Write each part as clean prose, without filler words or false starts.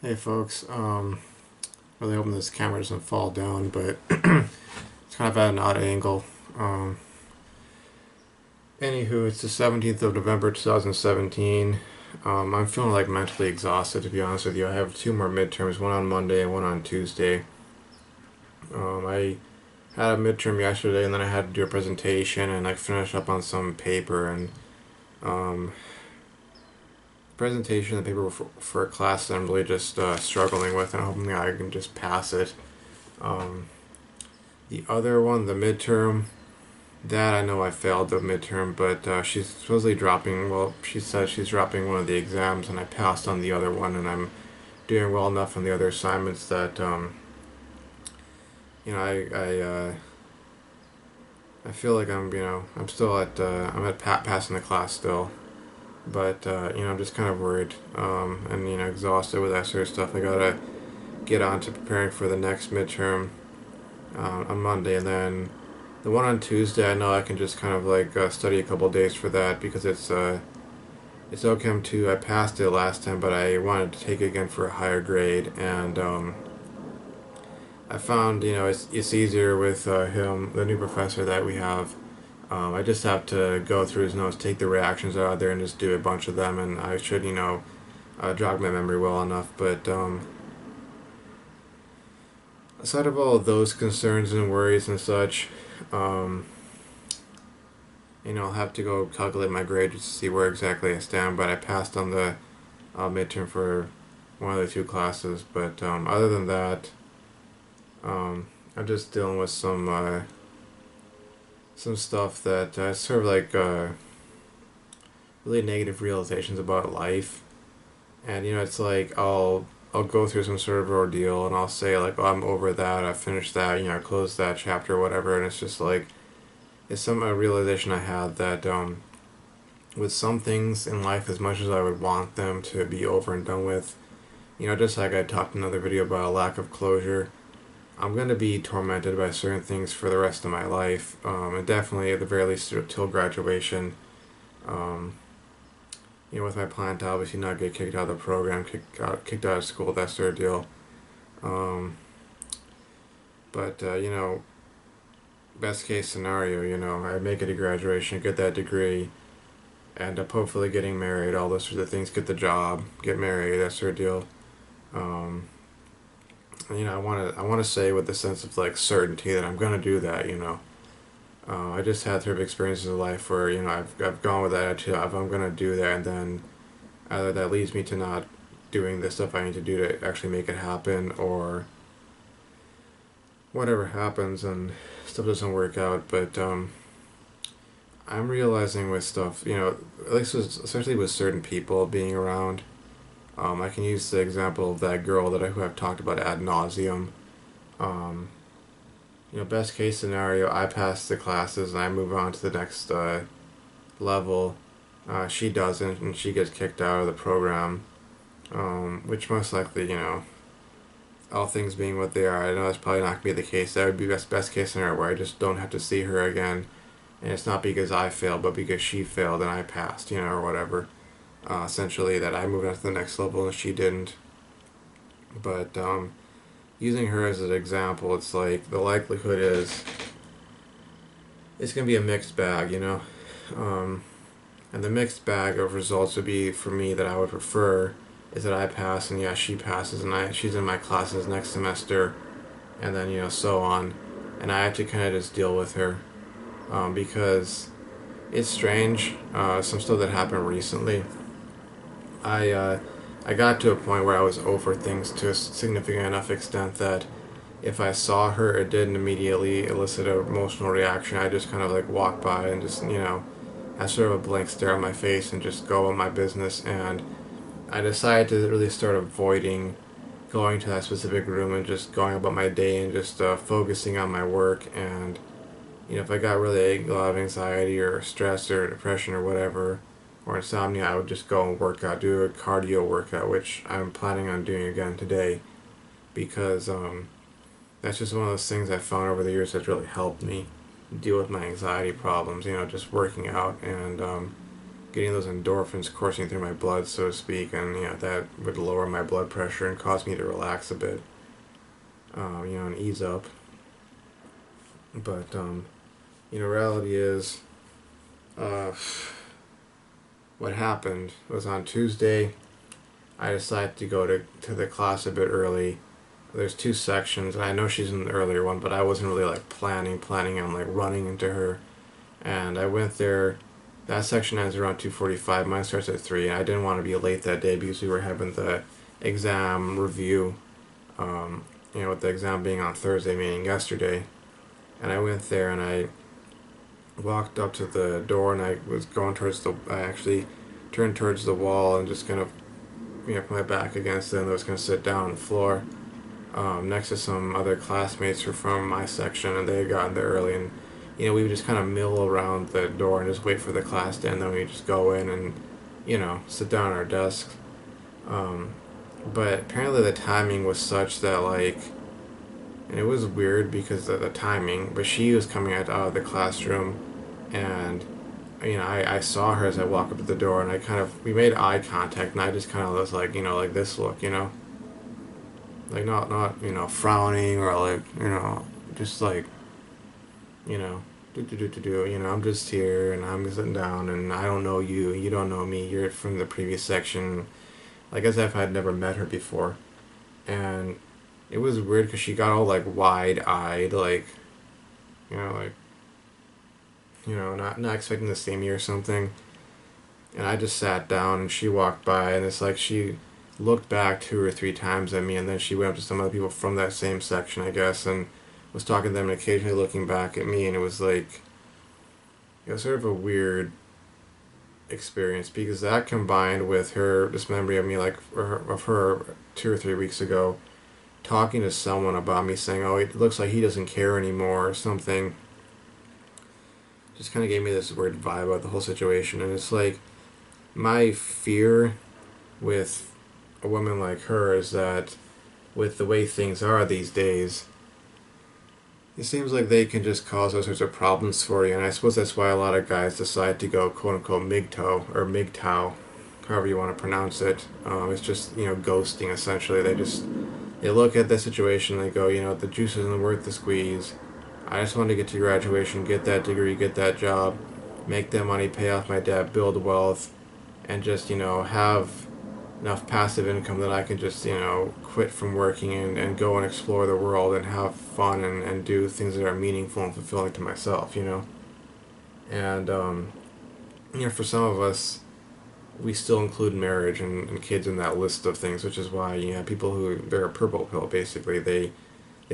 Hey folks, really hoping this camera doesn't fall down, but it's kind of at an odd angle. Um, Anywho, it's the 17th of November 2017. I'm feeling like mentally exhausted, to be honest with you. I have two more midterms, one on Monday and one on Tuesday. I had a midterm yesterday, and then I had to do a presentation and like finish up on some paper. And um, presentation and paper for a class that I'm really just struggling with, and hoping I can just pass it. Um, The other one, the midterm, that I know I failed the midterm, but she's supposedly dropping. Well, she says she's dropping one of the exams, and I passed on the other one, and I'm doing well enough on the other assignments that I feel like I'm still at passing the class still, but I'm just kind of worried and exhausted with that sort of stuff. I gotta get on to preparing for the next midterm on Monday, and then the one on Tuesday, I know I can just kind of like study a couple days for that because it's OChem 2. I passed it last time, but I wanted to take it again for a higher grade, and I found it's easier with him, the new professor that we have. I just have to go through his notes, take the reactions out of there, and just do a bunch of them, and I should jog my memory well enough. But aside of all of those concerns and worries and such, um, I'll have to go calculate my grade just to see where exactly I stand. But I passed on the midterm for one of the two classes. But other than that, I'm just dealing with some stuff that sort of like really negative realizations about life. And it's like I'll go through some sort of ordeal, and I'll say like, "Oh, I'm over that. I finished that. I closed that chapter, or whatever." And it's just like it's some realization I had that with some things in life, as much as I would want them to be over and done with, just like I talked in another video about a lack of closure, I'm going to be tormented by certain things for the rest of my life, and definitely at the very least till graduation. Um, with my plan to obviously not get kicked out of the program, kicked out of school, that sort of deal. Um, but best case scenario, I make it to graduation, get that degree, end up hopefully getting married, all those sorts of things, get the job, get married, that sort of deal. Um, I want to say with a sense of like certainty that I'm gonna do that. I just had sort of experiences in life where I've gone with that attitude of I'm gonna do that, and then either that leads me to not doing the stuff I need to do to actually make it happen, or whatever happens and stuff doesn't work out. But I'm realizing with stuff, at least especially with certain people being around. I can use the example of that girl who I've talked about ad nauseum. Um, best case scenario, I pass the classes and I move on to the next level. She doesn't, and she gets kicked out of the program, which most likely, all things being what they are, I know that's probably not going to be the case. That would be best case scenario where I just don't have to see her again, and it's not because I failed, but because she failed and I passed, or whatever. Essentially, that I moved on to the next level and she didn't. But using her as an example, it's like the likelihood is it's gonna be a mixed bag, um, and the mixed bag of results would be for me that I would prefer is that I pass and yeah she passes and she's in my classes next semester, and then so on, and I have to kind of just deal with her because it's strange. Some stuff that happened recently. I got to a point where I was over things to a significant enough extent that if I saw her, it didn't immediately elicit an emotional reaction. I just kind of like walk by and just have sort of a blank stare on my face and just go on my business. And I decided to really start avoiding going to that specific room and just going about my day and just focusing on my work. And if I got really a lot of anxiety or stress or depression or whatever, or insomnia, I would just go and work out, do a cardio workout, which I'm planning on doing again today, because that's just one of those things I've found over the years that's really helped me deal with my anxiety problems. Just working out and getting those endorphins coursing through my blood, so to speak, and that would lower my blood pressure and cause me to relax a bit, and ease up. But reality is, uh, what happened was on Tuesday, I decided to go to the class a bit early. There's two sections, and I know she's in the earlier one, but I wasn't really like planning on like running into her. And I went there. That section ends around 2:45. Mine starts at 3, and I didn't want to be late that day because we were having the exam review. With the exam being on Thursday, meaning yesterday. And I went there and I walked up to the door and I was going towards I actually turned towards the wall and just kind of, put my back against it, and I was going to sit down on the floor next to some other classmates who were from my section, and they had gotten there early, and we would just kind of mill around the door and just wait for the class to end, then we would just go in and sit down at our desks. But apparently the timing was such that and it was weird because of the timing, but she was coming out of the classroom, and I saw her as I walked up to the door, and we made eye contact, and I just kind of was like, like this look, like not frowning or just like, I'm just here and I'm sitting down and I don't know you, you don't know me, you're from the previous section, like as if I'd never met her before. And it was weird because she got all like wide-eyed, not expecting to see me or something. And I just sat down and she walked by, and it's like she looked back 2 or 3 times at me, and then she went up to some other people from that same section, I guess, and was talking to them and occasionally looking back at me, and it was sort of a weird experience because that combined with this memory of me of her 2 or 3 weeks ago talking to someone about me saying, oh, it looks like he doesn't care anymore or something, just kind of gave me this weird vibe about the whole situation. And it's like my fear with a woman like her is that with the way things are these days, it seems like they can just cause all sorts of problems for you. And I suppose that's why a lot of guys decide to go quote-unquote MGTOW or MGTOW, however you want to pronounce it. It's just, ghosting essentially. They look at the situation and they go, the juice isn't worth the squeeze. I just want to get to graduation, get that degree, get that job, make that money, pay off my debt, build wealth, and just, have enough passive income that I can just, quit from working and go and explore the world and have fun and do things that are meaningful and fulfilling to myself, And, for some of us, we still include marriage and kids in that list of things, which is why you have people who, they're a purple pill, basically. They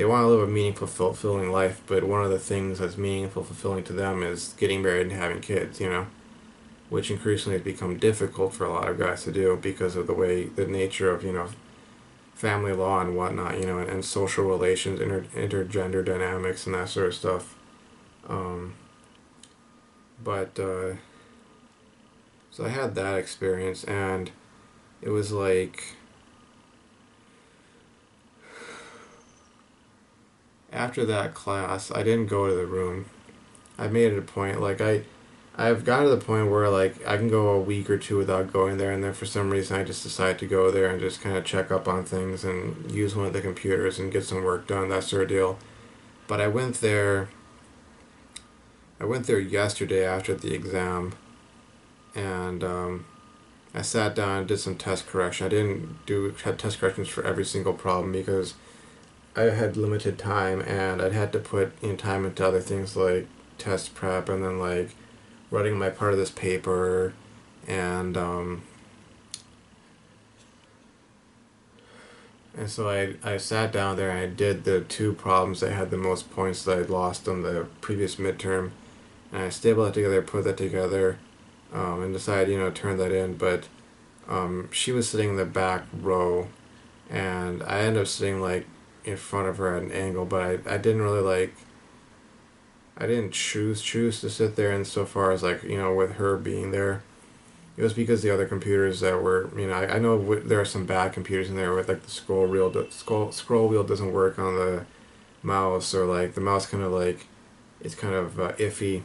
want to live a meaningful, fulfilling life, but one of the things that's meaningful, fulfilling to them is getting married and having kids, which increasingly has become difficult for a lot of guys to do because of the nature of, family law and whatnot, and social relations, intergender dynamics and that sort of stuff. So I had that experience, and it was like, after that class, I didn't go to the room. I made it a point, I've gotten to the point where, I can go a week or two without going there, and then for some reason I just decide to go there and just kind of check up on things and use one of the computers and get some work done, that sort of deal. But I went there yesterday after the exam, and I sat down and did some test correction. I didn't do test corrections for every single problem because I had limited time, and I'd had to put time into other things like test prep and then writing my part of this paper, and so I sat down there and I did the 2 problems that had the most points that I'd lost on the previous midterm, and I stapled that together, put that together, and decided, turn that in. But she was sitting in the back row, and I ended up sitting in front of her at an angle, but I didn't really I didn't choose to sit there, and so far as with her being there, it was because the other computers that were, I know there are some bad computers in there with the scroll wheel doesn't work on the mouse, or the mouse kind of it's kind of iffy,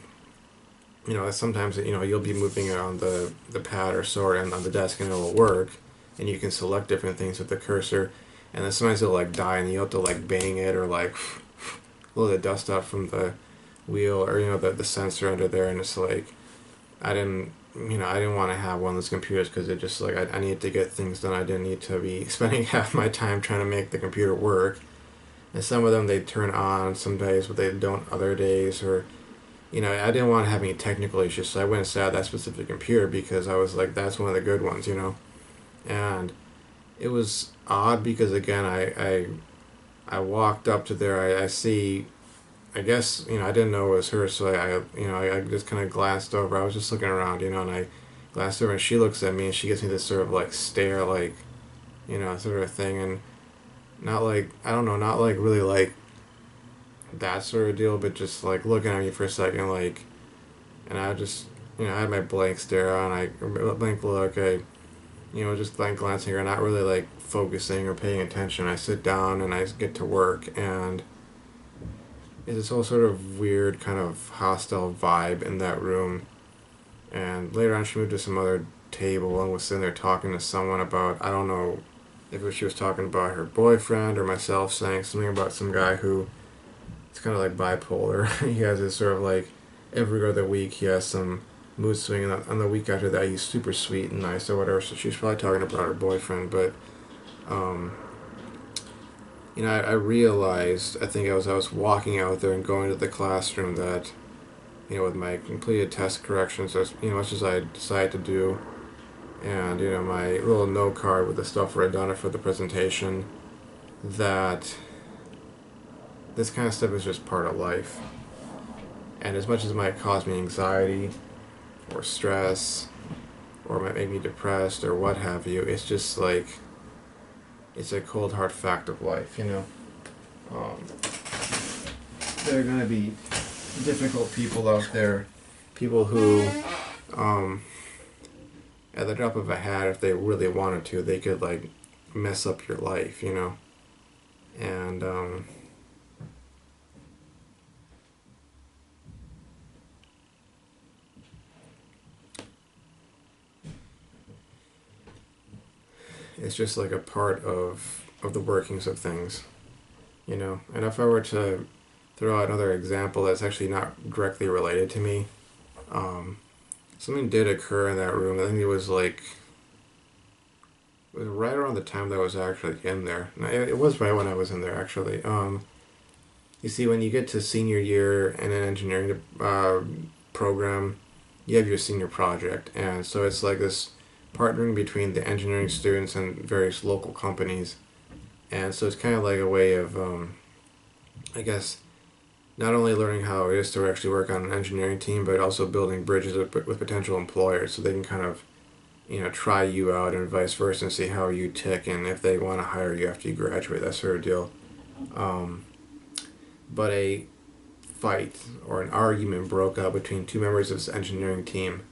sometimes, you'll be moving it on the pad or so and on the desk and it'll work, and you can select different things with the cursor, and then sometimes it'll like die and you have to like bang it or like blow the dust out from the wheel or the sensor under there, and it's like I didn't I didn't want to have one of those computers because it just like I needed to get things done. I didn't need to be spending half my time trying to make the computer work. And some of them they turn on some days, but they don't other days. Or I didn't want to have any technical issues, so I went and sat at that specific computer because I was like, that's one of the good ones. And it was odd because again, I walked up to there. I see. I guess I didn't know it was her, so I just kind of glanced over. I was just looking around, and I glanced over, and she looks at me, and she gives me this sort of like stare, like sort of thing, and not like I don't know, not like really like that sort of deal, but just like looking at me for a second, like, and I just I had my blank stare on, I blank look, I just like glancing her, not really like focusing or paying attention. I sit down and I get to work, and it's this whole sort of weird kind of hostile vibe in that room. And later on, she moved to some other table and was sitting there talking to someone about, I don't know if she was talking about her boyfriend or myself, saying something about some guy who it's kind of like bipolar. He has this sort of like every other week he has some mood swing, and on the week after that he's super sweet and nice or whatever. So she's probably talking about her boyfriend, but um, I realized, I think I was walking out there and going to the classroom that, with my completed test corrections, as much as I decided to do, and my little note card with the stuff where I'd done it for the presentation, that this kind of stuff is just part of life. And as much as it might cause me anxiety or stress or might make me depressed or what have you, it's just like it's a cold hard fact of life. Um, there are going to be difficult people out there, people who at the drop of a hat, if they really wanted to, they could like mess up your life, and it's just like a part of the workings of things. And if I were to throw out another example that's actually not directly related to me, something did occur in that room. I think it was right around the time that I was actually in there. No, it was right when I was in there, actually. You see, when you get to senior year in an engineering program, you have your senior project. And so it's like this partnering between the engineering students and various local companies. And so it's kind of like a way of, I guess, not only learning how it is to actually work on an engineering team, but also building bridges with potential employers so they can kind of, try you out and vice versa and see how you tick and if they want to hire you after you graduate, that sort of deal. But a fight or an argument broke out between two members of this engineering team.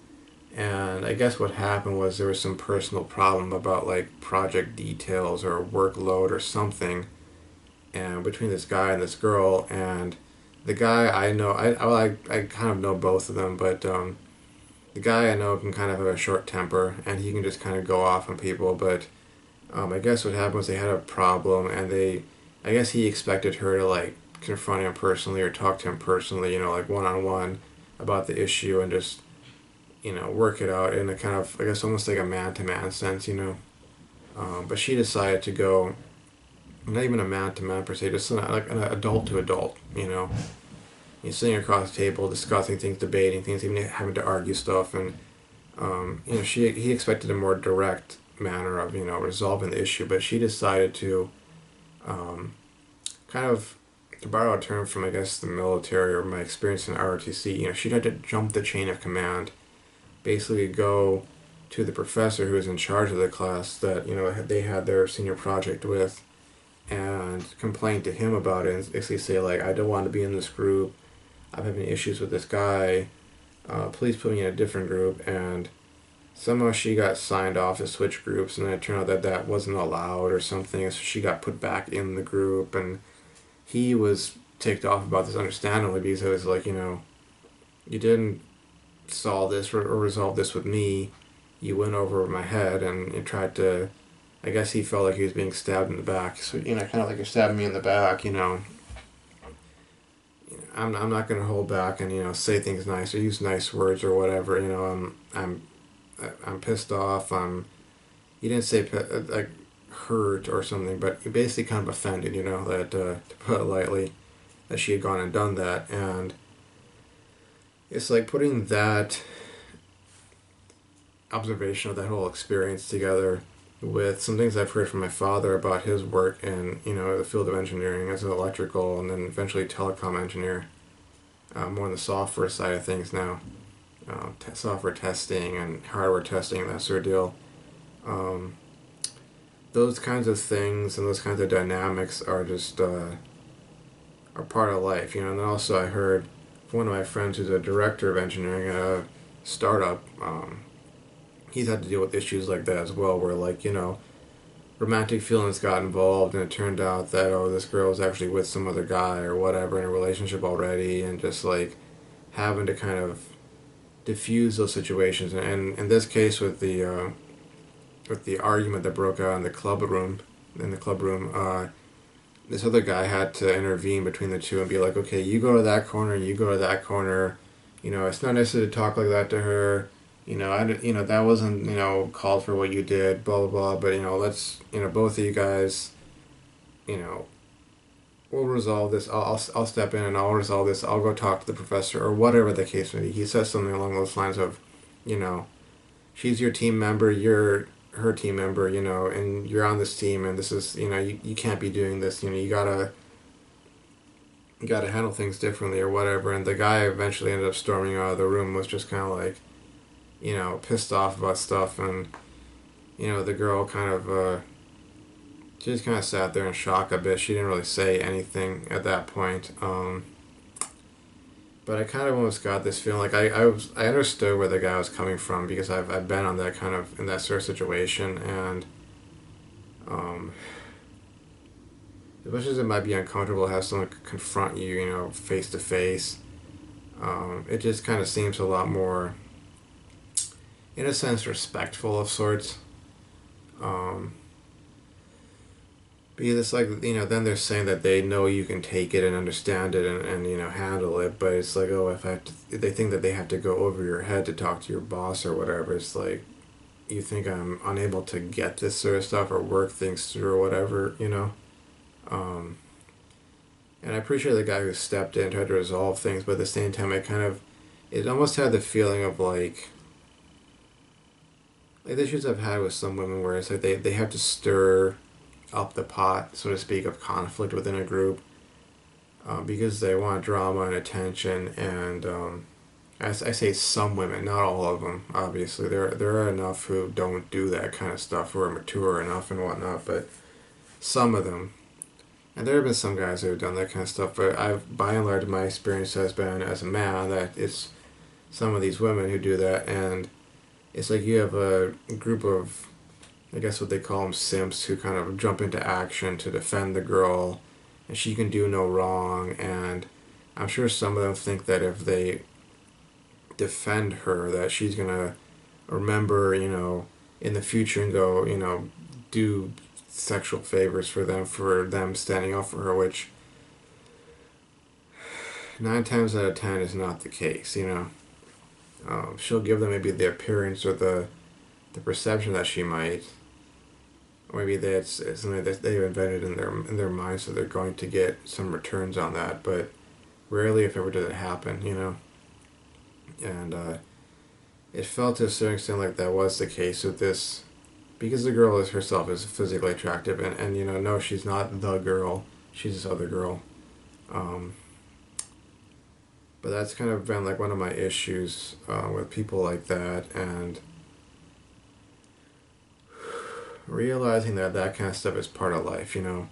And I guess what happened was there was some personal problem about like project details or workload or something, and between this guy and this girl. And the guy I know, I kind of know both of them, but the guy I know can kind of have a short temper and he can just kind of go off on people. But I guess what happened was they had a problem, and I guess he expected her to like confront him personally or talk to him personally, like one on one about the issue and just work it out in a kind of, I guess, almost like a man-to-man sense. But she decided to go, not even a man-to-man per se, just like an adult-to-adult, You're sitting across the table, discussing things, debating things, even having to argue stuff, and, he expected a more direct manner of, resolving the issue, but she decided to, kind of, to borrow a term from, I guess, the military or my experience in ROTC, she had to jump the chain of command, basically go to the professor who was in charge of the class that they had their senior project with, and complain to him about it, and basically say like, I don't want to be in this group, I'm having issues with this guy, please put me in a different group. And somehow she got signed off to switch groups, and then it turned out that wasn't allowed or something, so she got put back in the group. And he was ticked off about this, understandably, because it was like, you didn't solve this or resolve this with me. You went over my head and you tried to. I guess he felt like he was being stabbed in the back. So kind of like you're stabbing me in the back. I'm not gonna hold back and say things nice or use nice words or whatever. I'm pissed off. He didn't say like hurt or something, but he basically kind of offended. That to put it lightly, that she had gone and done that, and it's like putting that observation of that whole experience together with some things I've heard from my father about his work in the field of engineering as an electrical and then eventually telecom engineer, more on the software side of things now, software testing and hardware testing and that sort of deal. Those kinds of things and those kinds of dynamics are just are part of life, And then also I heard from one of my friends who's a director of engineering at a startup. He's had to deal with issues like that as well, where romantic feelings got involved, and it turned out that this girl was actually with some other guy or whatever in a relationship already, and just like having to kind of diffuse those situations. And in this case, with the argument that broke out in the club room, this other guy had to intervene between the two and be like, okay, you go to that corner, you go to that corner. It's not necessary to talk like that to her. That wasn't, called for what you did, blah, blah, blah. But, let's, both of you guys, we'll resolve this. I'll step in and I'll resolve this. I'll go talk to the professor or whatever the case may be. He says something along those lines of, she's your team member, you're her team member, and you're on this team, and this is, you can't be doing this. You gotta handle things differently or whatever. And the guy eventually ended up storming out of the room, was just kind of like, pissed off about stuff, and the girl kind of she just kind of sat there in shock a bit. She didn't really say anything at that point, but I kind of almost got this feeling like I understood where the guy was coming from, because I've been on that kind of in that sort of situation, and as much as it might be uncomfortable to have someone confront you, face to face, it just kind of seems a lot more, in a sense, respectful of sorts. Because it's like, then they're saying that they know you can take it and understand it and handle it, but it's like, oh, if they think that they have to go over your head to talk to your boss or whatever, it's like, you think I'm unable to get this sort of stuff or work things through or whatever, and I appreciate the guy who stepped in, tried to resolve things, but at the same time, it almost had the feeling of like the issues I've had with some women where it's like they have to stir up the pot, so to speak, of conflict within a group, because they want drama and attention. And I say some women, not all of them, obviously. There are enough who don't do that kind of stuff, who are mature enough and whatnot, but some of them. And there have been some guys who have done that kind of stuff, but by and large, my experience has been as a man that it's some of these women who do that, and it's like you have a group of, I guess what they call them, simps, who kind of jump into action to defend the girl, and she can do no wrong, and I'm sure some of them think that if they defend her, that she's gonna remember, in the future and go, do sexual favors for them standing up for her, which 9 times out of 10 is not the case, she'll give them maybe the appearance or the perception that she might, or maybe that's something that they've invented in their mind, so they're going to get some returns on that, but rarely, if ever, does it happen, and it felt to a certain extent like that was the case with this, because the girl herself is physically attractive, and no, she's not the girl, she's this other girl, but that's kind of been like one of my issues with people like that, and realizing that kind of stuff is part of life. I'm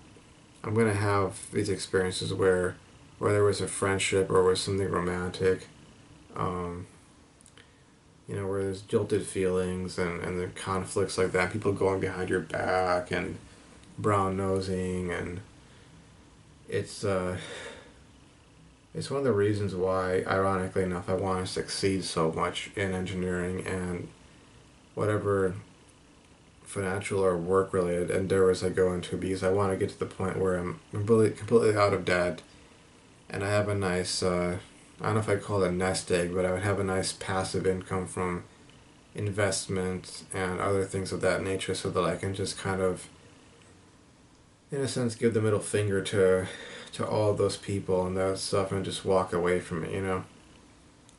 gonna have these experiences where there was a friendship or was something romantic, where there's jilted feelings and the conflicts like that, people going behind your back and brown nosing, and it's It's one of the reasons why, ironically enough, I want to succeed so much in engineering and whatever financial or work related endeavors I go into, because I want to get to the point where I'm completely out of debt and I have a nice, I don't know if I'd call it a nest egg, but I would have a nice passive income from investment and other things of that nature, so that I can just kind of, in a sense, give the middle finger to all of those people and that stuff and just walk away from it, you know?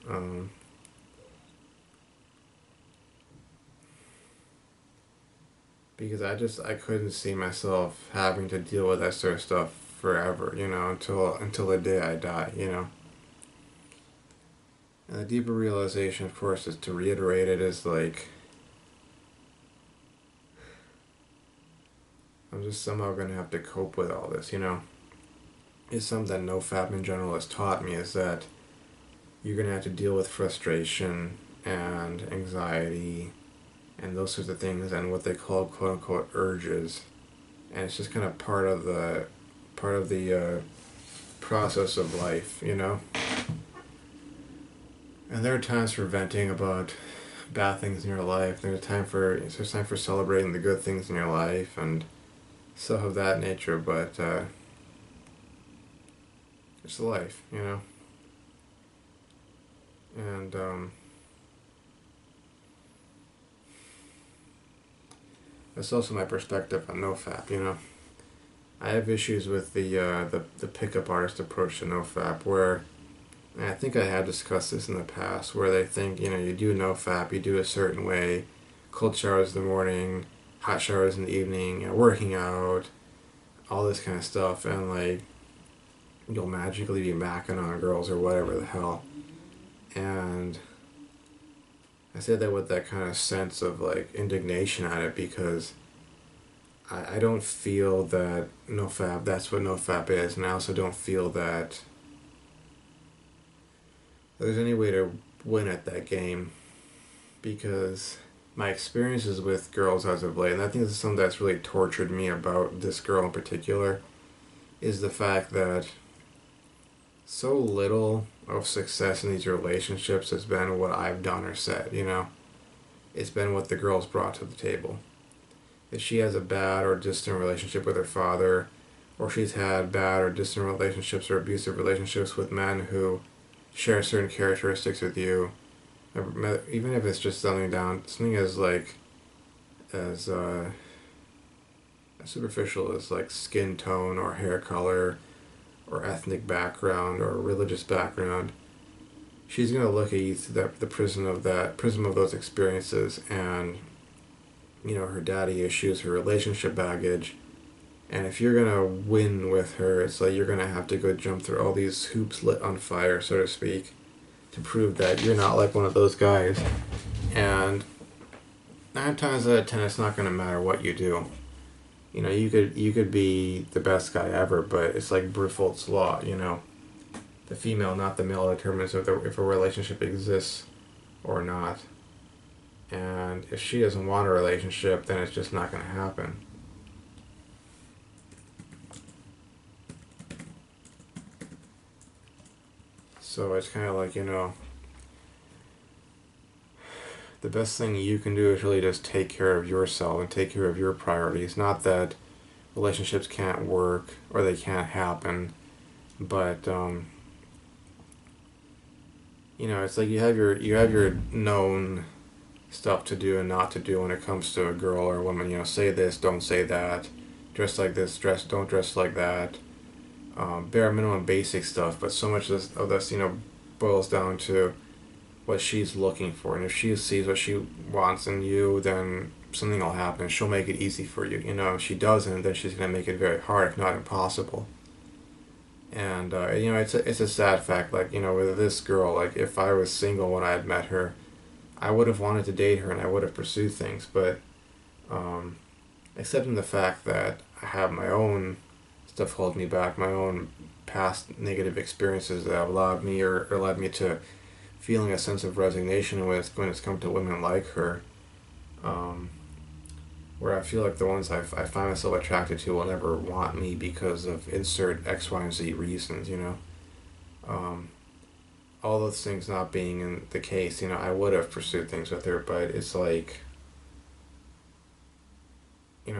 Um, because I couldn't see myself having to deal with that sort of stuff forever, you know, until the day I die, you know. And the deeper realization, of course, is to reiterate it, is like, I'm just somehow going to have to cope with all this, you know. It's something that Nofap in general has taught me, is that you're going to have to deal with frustration and anxiety and those sorts of things and what they call quote unquote urges. And it's just kind of part of the process of life, you know. And there are times for venting about bad things in your life. There's time for celebrating the good things in your life and stuff of that nature. But it's life, you know. And that's also my perspective on NoFap, you know. I have issues with the pickup artist approach to NoFap, where, and I think I had discussed this in the past, where they think, you know, you do NoFap, you do a certain way, cold showers in the morning, hot showers in the evening, you know, working out, all this kind of stuff, and like you'll magically be macking on girls or whatever the hell. And I say that with that kind of sense of like indignation at it, because I don't feel that NoFap, that's what NoFap is, and I also don't feel that there's any way to win at that game, because my experiences with girls as of late, and I think this is something that's really tortured me about this girl in particular, is the fact that so little of success in these relationships has been what I've done or said, you know? It's been what the girl's brought to the table. If she has a bad or distant relationship with her father, or she's had bad or distant relationships or abusive relationships with men who share certain characteristics with you, even if it's just something as like, as superficial as like skin tone or hair color or ethnic background or religious background, she's gonna look at you through the prism of those experiences, and you know, her daddy issues, her relationship baggage, and if you're gonna win with her, it's like you're gonna have to go jump through all these hoops lit on fire, so to speak, to prove that you're not like one of those guys. And 9 times out of 10, it's not gonna matter what you do. You know, you could be the best guy ever, but it's like Bruford's law, you know. The female, not the male, determines if a relationship exists or not. And if she doesn't want a relationship, then it's just not going to happen. So it's kind of like, you know, the best thing you can do is really just take care of yourself and take care of your priorities. Not that relationships can't work or they can't happen, but you know, it's like you have your known stuff to do and not to do when it comes to a girl or a woman. You know, say this, don't say that, dress like this, don't dress like that. Bare minimum basic stuff, but so much of this, you know, boils down to what she's looking for. And if she sees what she wants in you, then something will happen. She'll make it easy for you. You know, if she doesn't, then she's going to make it very hard, if not impossible. And, you know, it's a sad fact. Like, you know, with this girl, like, if I was single when I had met her, I would have wanted to date her and I would have pursued things. But accepting the fact that I have my own stuff holding me back, my own past negative experiences that have allowed me or led me to feeling a sense of resignation when it's come to women like her, where I feel like the ones I find myself attracted to will never want me because of insert X, Y, and Z reasons, you know. Um, all those things not being in the case, I would have pursued things with her, but it's like, I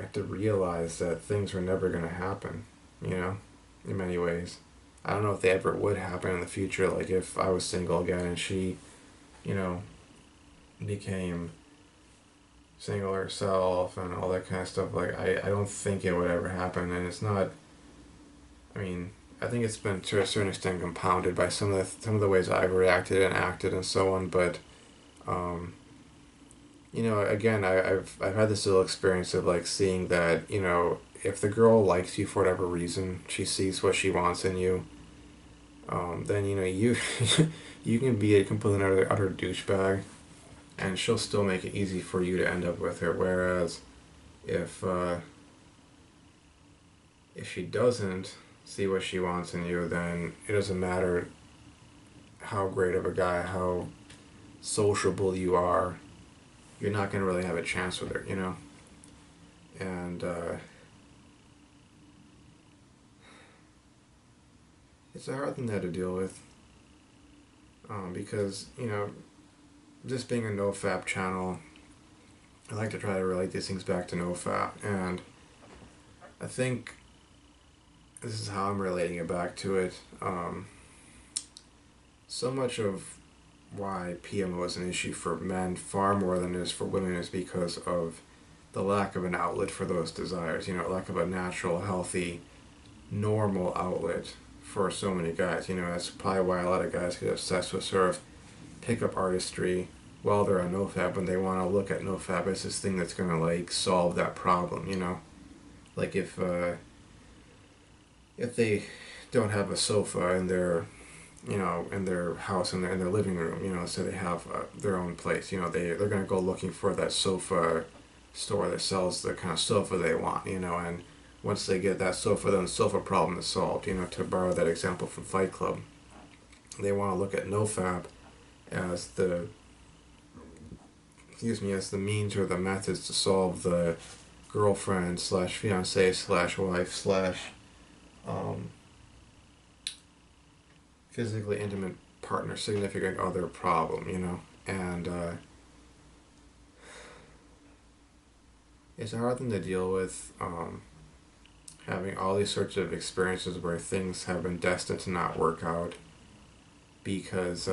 have to realize that things were never going to happen, you know, in many ways. I don't know if they ever would happen in the future, like if I was single again and she, you know, became single herself and all that kind of stuff. Like, I don't think it would ever happen, and it's not, I mean, I think it's been to a certain extent compounded by some of the ways I've reacted and acted and so on, but, um, again, I've had this little experience of like seeing that, if the girl likes you for whatever reason, she sees what she wants in you, then you you can be a complete and utter douchebag, and she'll still make it easy for you to end up with her. Whereas if if she doesn't see what she wants in you, then it doesn't matter how great of a guy, how sociable you are, you're not going to really have a chance with her. And it's a hard thing to deal with, because, this being a Nofap channel, I like to try to relate these things back to Nofap, and I think this is how I'm relating it back to it. So much of why PMO is an issue for men far more than it is for women is because of the lack of an outlet for those desires, lack of a natural, healthy, normal outlet for so many guys. That's probably why a lot of guys get obsessed with sort of pickup artistry while they're on Nofap, and they want to look at Nofap as this thing that's going to like solve that problem. Like if they don't have a sofa in their in their house, in their living room, so they have their own place, they're going to go looking for that sofa store that sells the kind of sofa they want, and once they get that sofa, then the sofa problem is solved. To borrow that example from Fight Club, they want to look at Nofap as as the means or the methods to solve the girlfriend slash fiance slash wife slash physically intimate partner, significant other problem, and it's a hard thing to deal with, having all these sorts of experiences where things have been destined to not work out because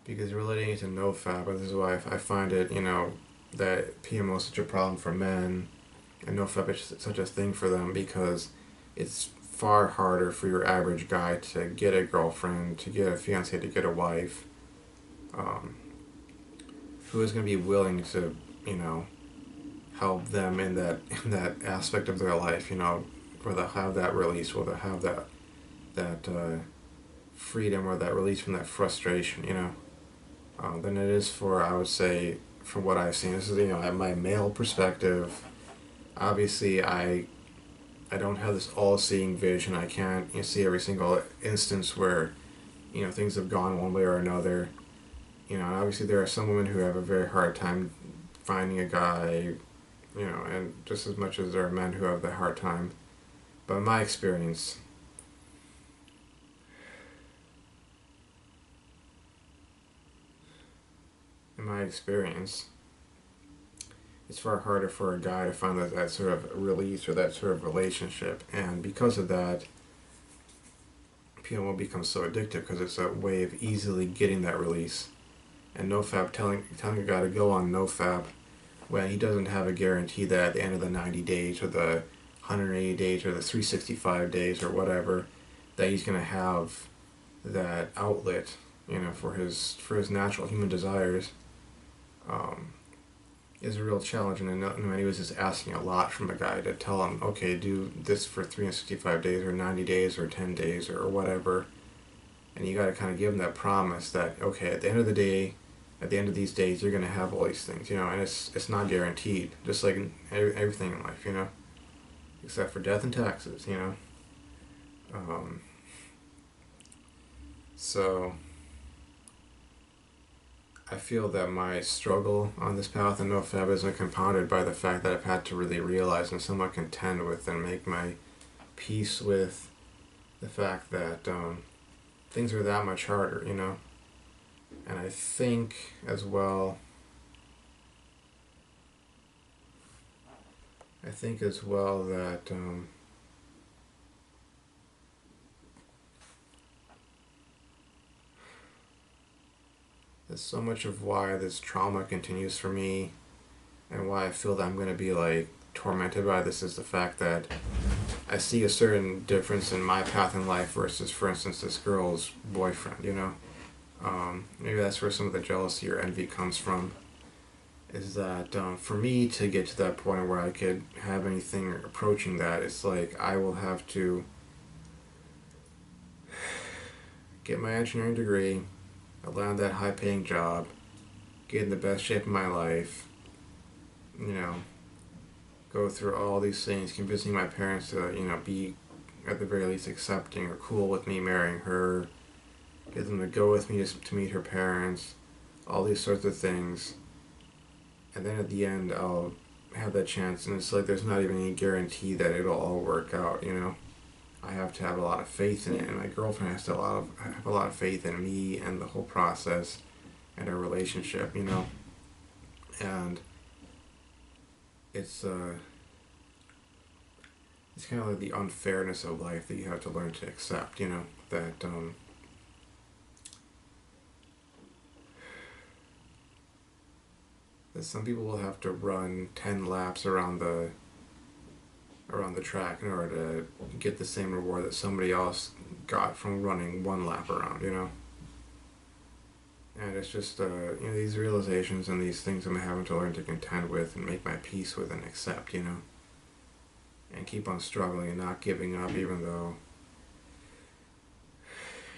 relating to NoFap, and this is why I find it, that PMO is such a problem for men, and NoFap is such a thing for them, because it's far harder for your average guy to get a girlfriend, to get a fiance, to get a wife, who is going to be willing to, help them in that aspect of their life, where they'll have that release, where they'll have that freedom, or that release from that frustration, than it is for, I would say, from what I've seen. This is, at my male perspective. Obviously, I don't have this all-seeing vision. I can't see every single instance where, things have gone one way or another. And obviously there are some women who have a very hard time finding a guy, and just as much as there are men who have that hard time. But in my experience, it's far harder for a guy to find that sort of release or that sort of relationship. And because of that, PMO becomes so addictive, because it's a way of easily getting that release. And NoFap, telling a guy to go on NoFap when he doesn't have a guarantee that at the end of the 90 days or the 180 days or the 365 days or whatever, that he's going to have that outlet, for his natural human desires, is a real challenge. And in many ways, it's asking a lot from a guy to tell him, okay, do this for 365 days or 90 days or 10 days or whatever. And you got to kind of give him that promise that, okay, at the end of the day, at the end of these days, you're going to have all these things, and it's not guaranteed, just like everything in life, except for death and taxes, So I feel that my struggle on this path in NoFap is compounded by the fact that I've had to really realize and somewhat contend with and make my peace with the fact that things are that much harder, you know? And I think as well, that that so much of why this trauma continues for me and why I feel that I'm going to be like tormented by this is the fact that I see a certain difference in my path in life versus, for instance, this girl's boyfriend, you know? Maybe that's where some of the jealousy or envy comes from. Is that for me to get to that point where I could have anything approaching that, it's like I will have to get my engineering degree, land that high paying job, get in the best shape of my life, you know, go through all these things, convincing my parents to, you know, be at the very least accepting or cool with me marrying her, get them to go with me to meet her parents, all these sorts of things. And then at the end, I'll have that chance, and it's like there's not even any guarantee that it'll all work out, you know? I have to have a lot of faith in it, and my girlfriend has to have a lot of faith in me and the whole process and our relationship, you know? And it's kind of like the unfairness of life that you have to learn to accept, you know? That that some people will have to run 10 laps around the track in order to get the same reward that somebody else got from running one lap around, you know? And it's just, you know, these realizations and these things I'm having to learn to contend with and make my peace with and accept, you know? And keep on struggling and not giving up even though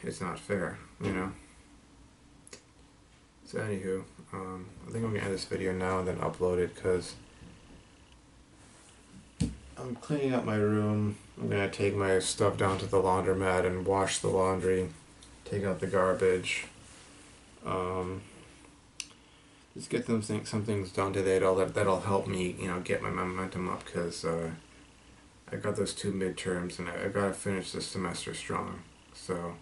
it's not fair, you know? So anywho, I think I'm going to end this video now and then upload it because I'm cleaning up my room. I'm going to take my stuff down to the laundromat and wash the laundry, take out the garbage. Just get some things done today that'll help me, you know, get my momentum up because I got those 2 midterms and I've got to finish this semester strong. So,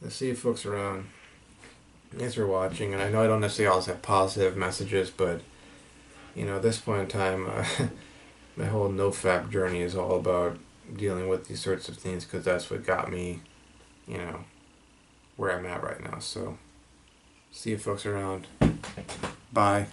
let's see you folks around. Thanks for watching, and I know I don't necessarily always have positive messages, but, you know, at this point in time, my whole Nofap journey is all about dealing with these sorts of things because that's what got me, you know, where I'm at right now. So, see you folks around. Bye.